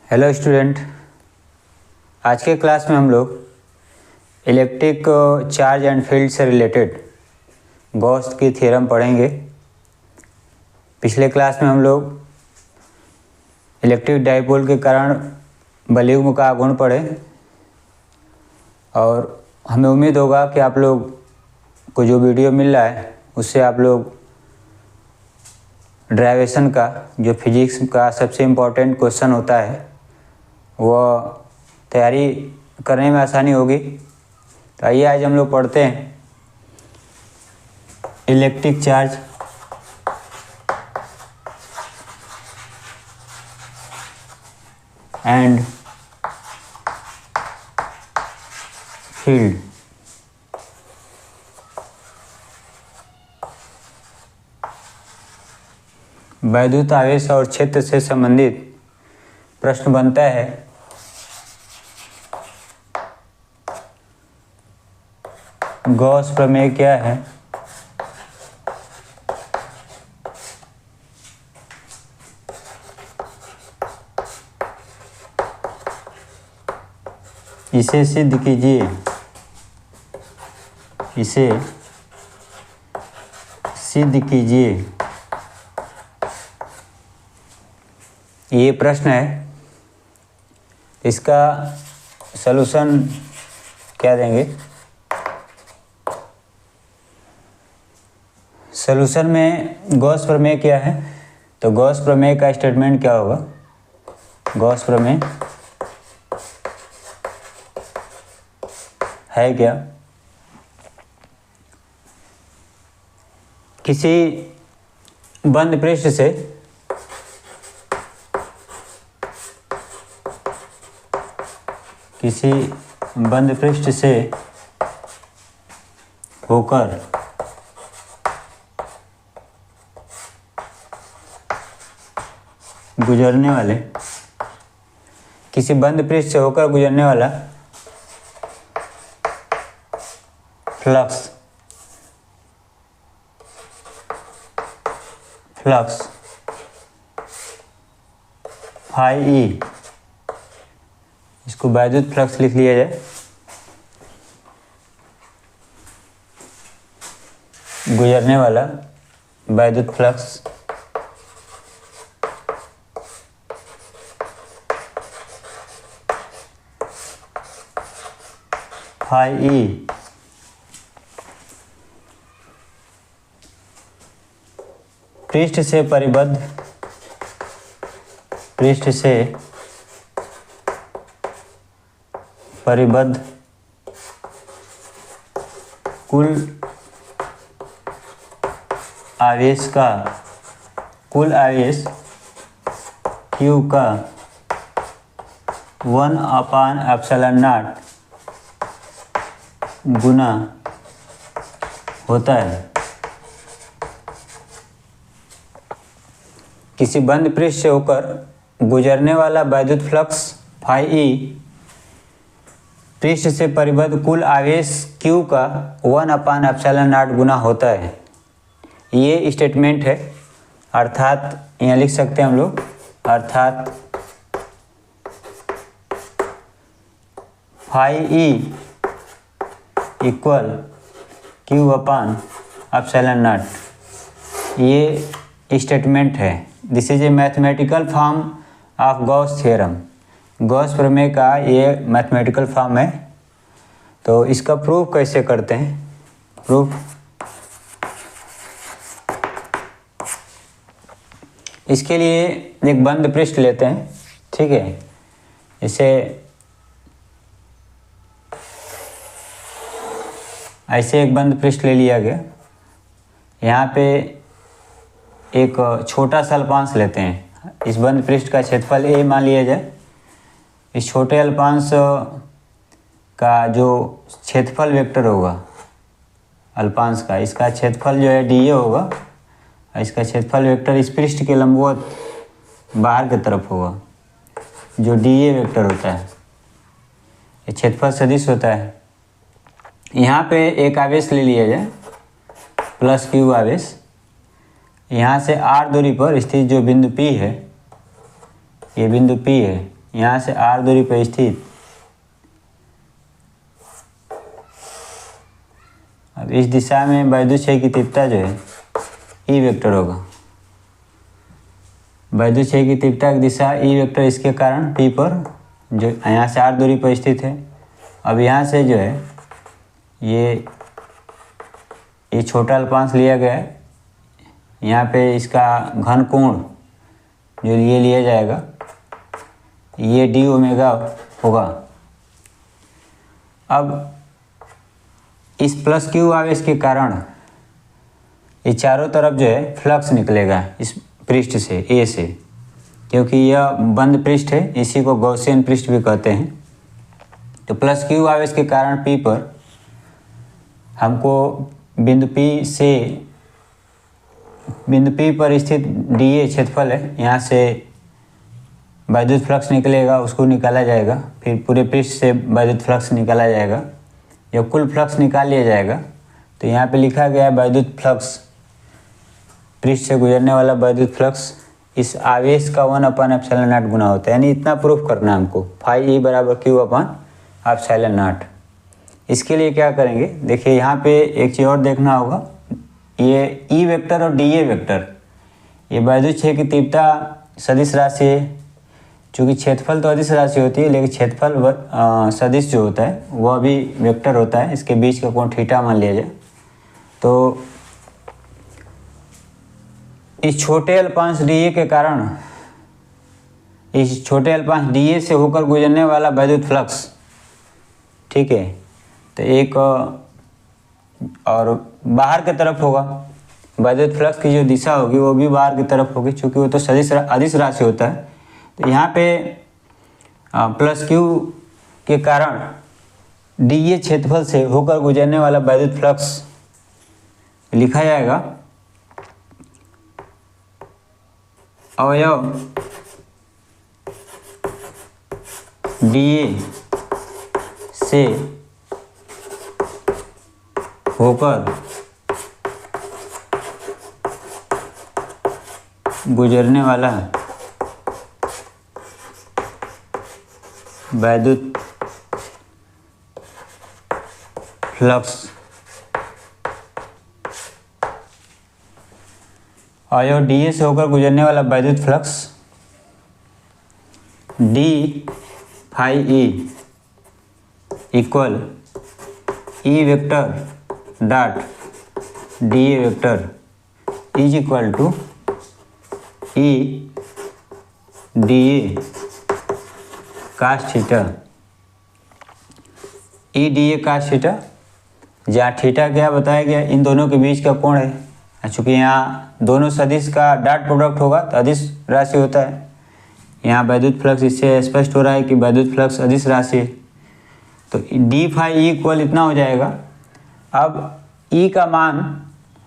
Hello student, आज के class में हम लोग इलेक्ट्रिक चार्ज एंड फील्ड से रिलेटेड गॉस की थ्योरम पढ़ेंगे। पिछले क्लास में हम लोग इलेक्ट्रिक डाइपोल के कारण बलयुग्म का गुण पढ़े और हमें उम्मीद होगा कि आप लोग को जो वीडियो मिल रहा है उससे आप लोग ड्राइवेशन का जो फिजिक्स का सबसे इम्पोर्टेंट क्वेश्चन होता है वह तैयारी करने में आसानी होगी। तो आइए आज हम लोग पढ़ते हैं इलेक्ट्रिक चार्ज एंड फील्ड। वैद्युत आवेश और क्षेत्र से संबंधित प्रश्न बनता है। गॉस प्रमेय क्या है? इसे सिद्ध कीजिए। इसे सिद्ध कीजिए, ये प्रश्न है। इसका सलूशन क्या देंगे? सॉल्यूशन में गॉस प्रमेय क्या है? तो गॉस प्रमेय का स्टेटमेंट क्या होगा? गॉस प्रमेय है क्या? किसी बंद पृष्ठ से होकर गुजरने वाला फ्लक्स फाई ई, इसको वैद्युत फ्लक्स लिख लिया जाए। गुजरने वाला वैद्युत फ्लक्स फाई ई पृष्ठ से परिबद्ध कुल आवेश Q का 1/ε0 गुना होता है। किसी बंद पृष्ठ से होकर गुजरने वाला वैद्युत फ्लक्स फाई ई पृष्ठ से परिबद्ध कुल आवेश Q का 1/ε0 गुना होता है। ये स्टेटमेंट है। अर्थात यहाँ लिख सकते हैं हम लोग, अर्थात फाई ई इक्वल Q/ε0। ये स्टेटमेंट है। This is a mathematical form of Gauss theorem. Gauss प्रमेय का ये मैथमेटिकल फॉर्म है। तो इसका प्रूफ कैसे करते हैं? प्रूफ इसके लिए एक बंद पृष्ठ लेते हैं, ठीक है। इसे ऐसे एक बंद पृष्ठ ले लिया गया। यहाँ पे एक छोटा सा अल्पांश लेते हैं। इस बंद पृष्ठ का क्षेत्रफल A मान लिया जाए। इस छोटे अल्पांश का जो क्षेत्रफल वेक्टर होगा अल्पांश का, इसका क्षेत्रफल जो है dA होगा। इसका क्षेत्रफल वेक्टर इस पृष्ठ के लंबवत बाहर की तरफ होगा, जो dA वेक्टर होता है। ये क्षेत्रफल सदिश होता है। यहाँ पे एक आवेश ले लिया जाए +Q आवेश। यहाँ से r दूरी पर स्थित जो बिंदु P है, ये बिंदु P है, यहाँ से r दूरी पर स्थित, अब इस दिशा में वैद्युत क्षेत्र की तीव्रता जो है ई वेक्टर होगा। वैद्युत क्षेत्र की तीव्रता की दिशा ई वेक्टर, इसके कारण P पर जो यहाँ से r दूरी पर स्थित है। अब यहाँ से जो है ये छोटा अल्पांश लिया गया है, यहाँ पे इसका घन कोण जो ये लिया जाएगा, ये d ओमेगा होगा। अब इस प्लस क्यू आवेश के कारण ये चारों तरफ जो है फ्लक्स निकलेगा इस पृष्ठ से, ए से, क्योंकि यह बंद पृष्ठ है, इसी को गॉसियन पृष्ठ भी कहते हैं। तो प्लस क्यू आवेश के कारण P पर हमको बिंदु P पर स्थित dA क्षेत्रफल है, यहाँ से वैद्युत फ्लक्स निकलेगा, उसको निकाला जाएगा, फिर पूरे पृष्ठ से वैद्युत फ्लक्स निकाला जाएगा। जब कुल फ्लक्स निकाल लिया जाएगा तो यहाँ पे लिखा गया है वैद्युत फ्लक्स, पृष्ठ से गुजरने वाला वैद्युत फ्लक्स इस आवेश का 1/ε0 गुना होता है। यानी इतना प्रूफ करना है हमको, फाई ई बराबर Q/ε0। इसके लिए क्या करेंगे, देखिए यहाँ पे एक चीज़ और देखना होगा, ये ई वेक्टर और डी ए वेक्टर, ये वैद्युत क्षेत्र की तीव्रता सदिश राशि है। चूँकि क्षेत्रफल तो अदिश राशि होती है, लेकिन क्षेत्रफल सदिश जो होता है वह भी वेक्टर होता है। इसके बीच का कोण थीटा मान लिया जाए तो इस छोटे अल्पांश dA के कारण, इस छोटे अल्पांश dA से होकर गुजरने वाला वैद्युत फ्लक्स, ठीक है, तो एक और बाहर की तरफ होगा, वैद्युत फ्लक्स की जो दिशा होगी वो भी बाहर की तरफ होगी, चूँकि वो तो सदिश अदिश राशि होता है। तो यहाँ पे प्लस क्यू के कारण dA क्षेत्रफल से होकर गुजरने वाला वैद्युत फ्लक्स लिखा जाएगा अवयव dA से होकर गुजरने वाला वैद्युत फ्लक्स अवयव dA से होकर गुजरने वाला वैद्युत flux d phi E equal E vector dot dA vector is equal to E dA cos theta, E dA cos theta, जहाँ थीटा क्या बताया गया, इन दोनों के बीच का कोण है। चूँकि यहाँ दोनों सदिश का डॉट प्रोडक्ट होगा तो अदिश राशि होता है। यहाँ वैद्युत फ्लक्स, इससे स्पष्ट हो रहा है कि वैद्युत फ्लक्स अदिश राशि है। तो डी फाई ई इक्वल इतना हो जाएगा। अब ई का मान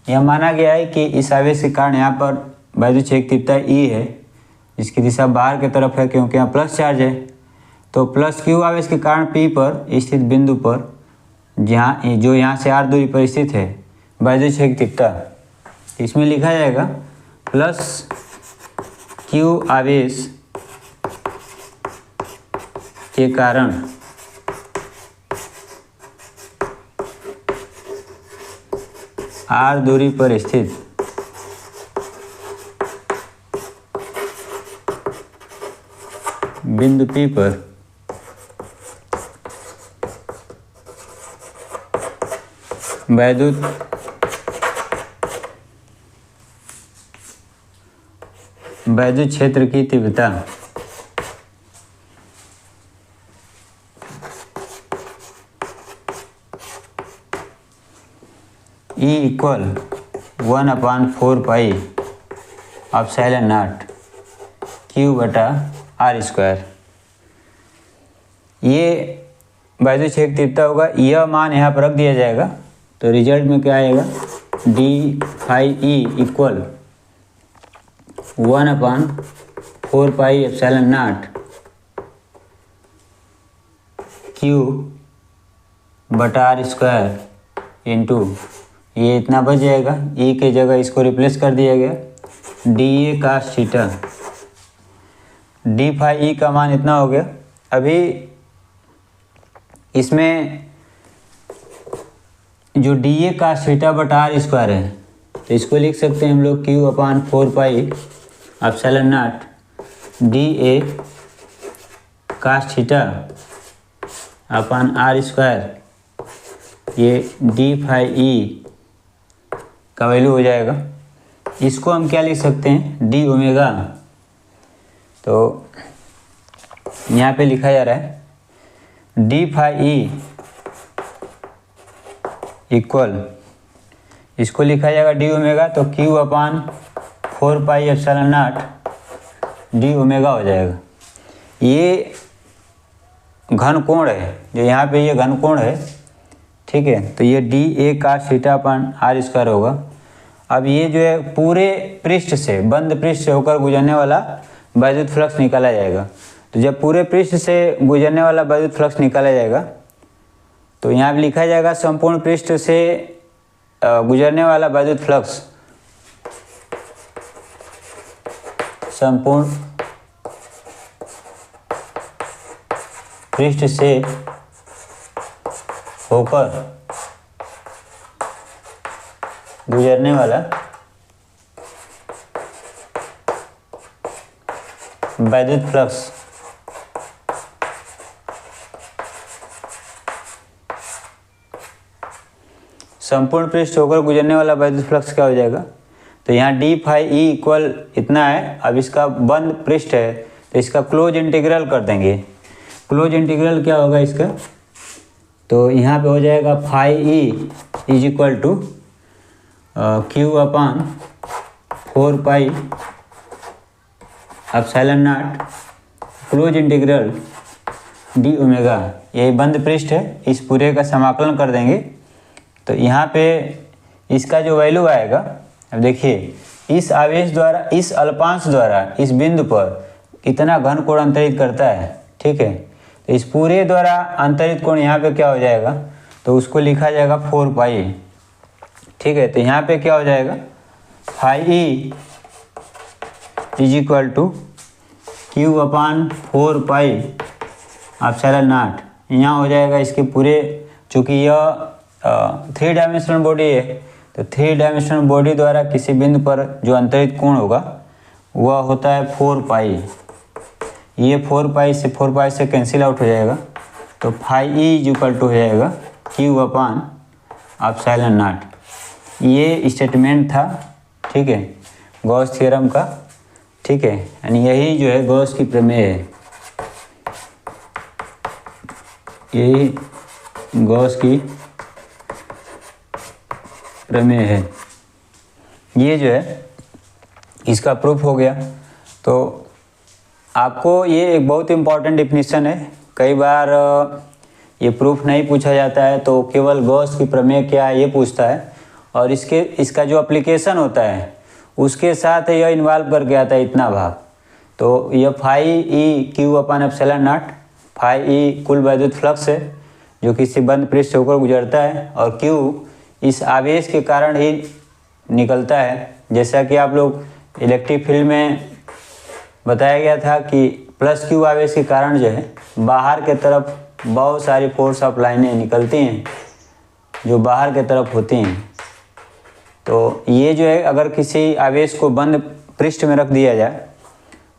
यह माना गया है कि इस आवेश के कारण यहाँ पर वैद्युत क्षेत्र तीव्रता ई है, जिसकी दिशा बाहर की तरफ है क्योंकि यहाँ प्लस चार्ज है। तो प्लस क्यू आवेश के कारण पी पर स्थित बिंदु पर, जहाँ जो यहाँ से r दूरी पर स्थित है, वैद्युत क्षेत्र की तीव्रता, इसमें लिखा जाएगा प्लस क्यू आवेश के कारण r दूरी पर स्थित बिंदु P पर वैद्युत क्षेत्र की तीव्रता E इक्वल 1/4 पाई ε0 Q/r²। ये वैद्युत क्षेत्र तीव्रता होगा, यह मान यहाँ पर रख दिया जाएगा। तो रिजल्ट में क्या आएगा, डी फाई ई इक्वल 1/4 पाई ε0 Q/r² इंटू, ये इतना बच जाएगा, ई के जगह इसको रिप्लेस कर दिया गया, D A cos theta D phi E का मान इतना हो गया। अभी इसमें जो डी ए कास थीटा बटा आर स्क्वायर है, तो इसको लिख सकते हैं हम लोग Q upon 4 pi epsilon not D A cos theta upon R square, ये डी फाई ई का वैल्यू हो जाएगा। इसको हम क्या लिख सकते हैं, डी ओमेगा। तो यहाँ पे लिखा जा रहा है डी फाई ई इक्वल, इसको लिखा जाएगा डी ओमेगा, तो Q upon 4 pi epsilon not D omega हो जाएगा। ये घन कोण है, जो यहाँ पे ये घन कोण है, ठीक है। तो ये D A cos theta upon R square होगा। अब ये जो है पूरे पृष्ठ से, बंद पृष्ठ से होकर गुजरने वाला वैद्युत फ्लक्स निकाला जाएगा। तो जब पूरे पृष्ठ से गुजरने वाला वैद्युत फ्लक्स निकाला जाएगा, तो यहाँ पे लिखा जाएगा संपूर्ण पृष्ठ से गुजरने वाला वैद्युत फ्लक्स, संपूर्ण पृष्ठ से होकर गुजरने वाला वैद्युत फ्लक्स संपूर्ण पृष्ठ होकर गुजरने वाला वैद्युत फ्लक्स क्या हो जाएगा। तो यहाँ डी फाई ई इक्वल इतना है। अब इसका बंद पृष्ठ है, तो इसका क्लोज इंटीग्रल कर देंगे। क्लोज इंटीग्रल क्या होगा इसका, तो यहाँ पे हो जाएगा phi E is equal to Q upon 4 pi epsilon not close integral D omega. यही बंद पृष्ठ है, इस पूरे का समाकलन कर देंगे। तो यहाँ पे इसका जो वैल्यू आएगा, अब देखिए इस आवेश द्वारा, इस अल्पांश द्वारा इस बिंदु पर इतना घन कोण अंतरित करता है, ठीक है। तो इस पूरे द्वारा अंतरित कोण यहाँ पे क्या हो जाएगा, तो उसको लिखा जाएगा 4 पाई, ठीक है। तो यहाँ पे क्या हो जाएगा, phi E is equal to Q upon 4 pi epsilon not. यहाँ हो जाएगा इसके पूरे, चूँकि यह 3 डायमेंशनल बॉडी है, तो 3 डायमेंशनल बॉडी द्वारा किसी बिंदु पर जो अंतरित कोण होगा वह होता है 4 पाई। ये 4 पाई से कैंसिल आउट हो जाएगा, तो phi E is equal to हो जाएगा क्यू अपान एप्सिलॉन नॉट। ये स्टेटमेंट था, ठीक है, गॉस थ्योरम का, ठीक है। यानी यही जो है गॉस की प्रमेय है, यही गॉस की प्रमेय है। ये जो है इसका प्रूफ हो गया। तो आपको ये एक बहुत इम्पॉर्टेंट डिफिनीशन है। कई बार ये प्रूफ नहीं पूछा जाता है, तो केवल गॉस की प्रमेय क्या है ये पूछता है, और इसका जो एप्लीकेशन होता है उसके साथ यह इन्वॉल्व करके आता है इतना भाग। तो यह phi E Q upon epsilon not, phi E कुल वैद्युत फ्लक्स है जो किसी बंद पृष्ठ से होकर गुजरता है, और क्यू इस आवेश के कारण ही निकलता है। जैसा कि आप लोग इलेक्ट्रिक फील्ड में बताया गया था कि प्लस क्यू आवेश के कारण जो है बाहर के तरफ बहुत सारी फोर्स ऑफ लाइनें निकलती हैं जो बाहर के तरफ होती हैं। तो ये जो है अगर किसी आवेश को बंद पृष्ठ में रख दिया जाए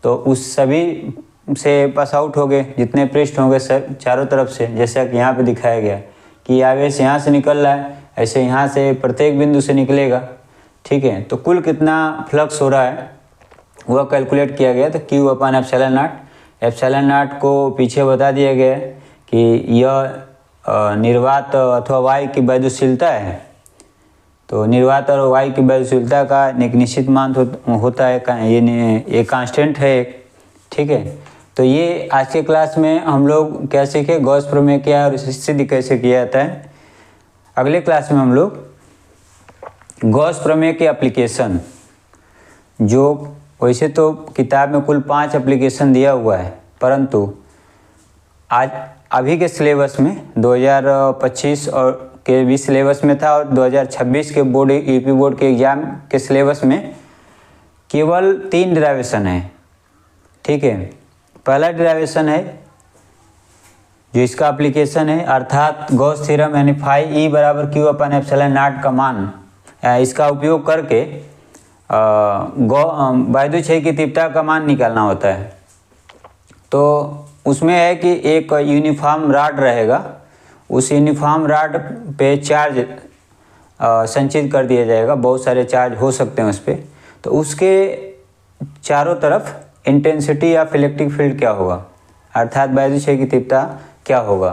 तो उस सभी से पास आउट हो गए जितने पृष्ठ होंगे चारों तरफ से, जैसा कि यहाँ पे दिखाया गया कि आवेश यहाँ से निकल रहा है, ऐसे यहाँ से प्रत्येक बिंदु से निकलेगा, ठीक है। तो कुल कितना फ्लक्स हो रहा है वह कैलकुलेट किया गया। तो Q upon epsilon not, epsilon not को पीछे बता दिया गया है कि यह निर्वात अथवा वायु की वैद्युशीलता है। तो निर्वात और वायु की वैद्युशीलता का एक निश्चित मान होता है, ये कांस्टेंट है एक, ठीक है। तो ये आज के क्लास में हम लोग क्या सीखे, गॉस प्रमेय क्या है और सिद्ध कैसे किया जाता है। अगले क्लास में हम लोग गॉस प्रमेय के एप्लीकेशन, जो वैसे तो किताब में कुल 5 एप्लीकेशन दिया हुआ है, परंतु आज अभी के सिलेबस में 2025 और के भी सिलेबस में था और 2026 के बोर्ड यूपी बोर्ड के एग्ज़ाम के सिलेबस में केवल 3 डेरिवेशन है, ठीक है। पहला डेरिवेशन है जो इसका एप्लीकेशन है, अर्थात गॉस थ्योरम यानी फाई ई बराबर क्यू अपन एप्सिलॉन नॉट का मान, इसका उपयोग करके बायदु छेद की तीव्रता का मान निकालना होता है। तो उसमें है कि एक यूनिफॉर्म रॉड रहेगा, उस यूनिफॉर्म रॉड पे चार्ज संचित कर दिया जाएगा, बहुत सारे चार्ज हो सकते हैं उस पर। तो उसके चारों तरफ इंटेंसिटी या इलेक्ट्रिक फील्ड क्या होगा, अर्थात बायदु छेद की तीव्रता क्या होगा।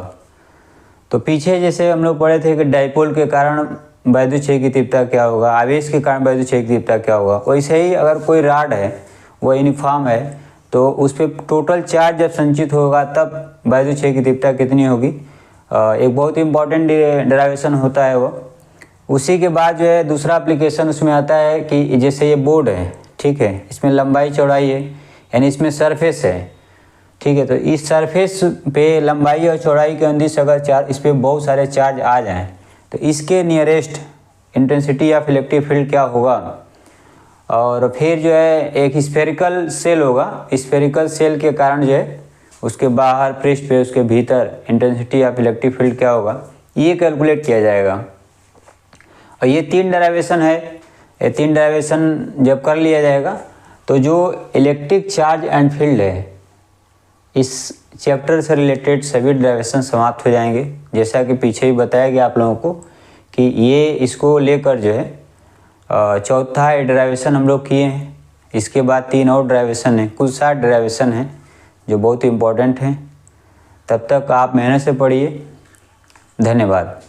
तो पीछे जैसे हम लोग पढ़े थे कि डाइपोल के कारण बायदु छेद की तीव्रता क्या होगा, आवेश के कारण बायदु छेद की तीव्रता क्या होगा, वैसे ही अगर कोई रॉड है वो यूनिफॉर्म है तो उस पर टोटल चार्ज जब संचित होगा तब बायदु छेद की तीव्रता कितनी होगी। एक बहुत इंपॉर्टेंट डेरिवेशन होता है वो। उसी के बाद जो है दूसरा एप्लीकेशन उसमें आता है कि जैसे ये बोर्ड है, ठीक है, इसमें लंबाई चौड़ाई है, यानी इसमें सरफेस है, ठीक है। तो इस सरफेस पे लंबाई और चौड़ाई के अनुदिश अगर चार्ज, इस पर बहुत सारे चार्ज आ जाएं तो इसके नियरेस्ट इंटेंसिटी या इलेक्ट्रिक फील्ड क्या होगा। और फिर जो है एक स्फेरिकल सेल होगा, स्फेरिकल सेल के कारण जो है उसके बाहर पृष्ठ पे उसके भीतर इंटेंसिटी या इलेक्ट्रिक फील्ड क्या होगा, ये कैलकुलेट किया जाएगा। और ये 3 डेरिवेशन है, ये 3 डेरिवेशन जब कर लिया जाएगा तो जो इलेक्ट्रिक चार्ज एंड फील्ड है, इस चैप्टर से रिलेटेड सभी डेरिवेशन समाप्त हो जाएंगे। जैसा कि पीछे ही बताया गया आप लोगों को कि ये इसको लेकर जो है चौथा डेरिवेशन हम लोग किए हैं, इसके बाद 3 और डेरिवेशन हैं, कुल 7 डेरिवेशन हैं जो बहुत इंपॉर्टेंट हैं। तब तक आप मेहनत से पढ़िए। धन्यवाद।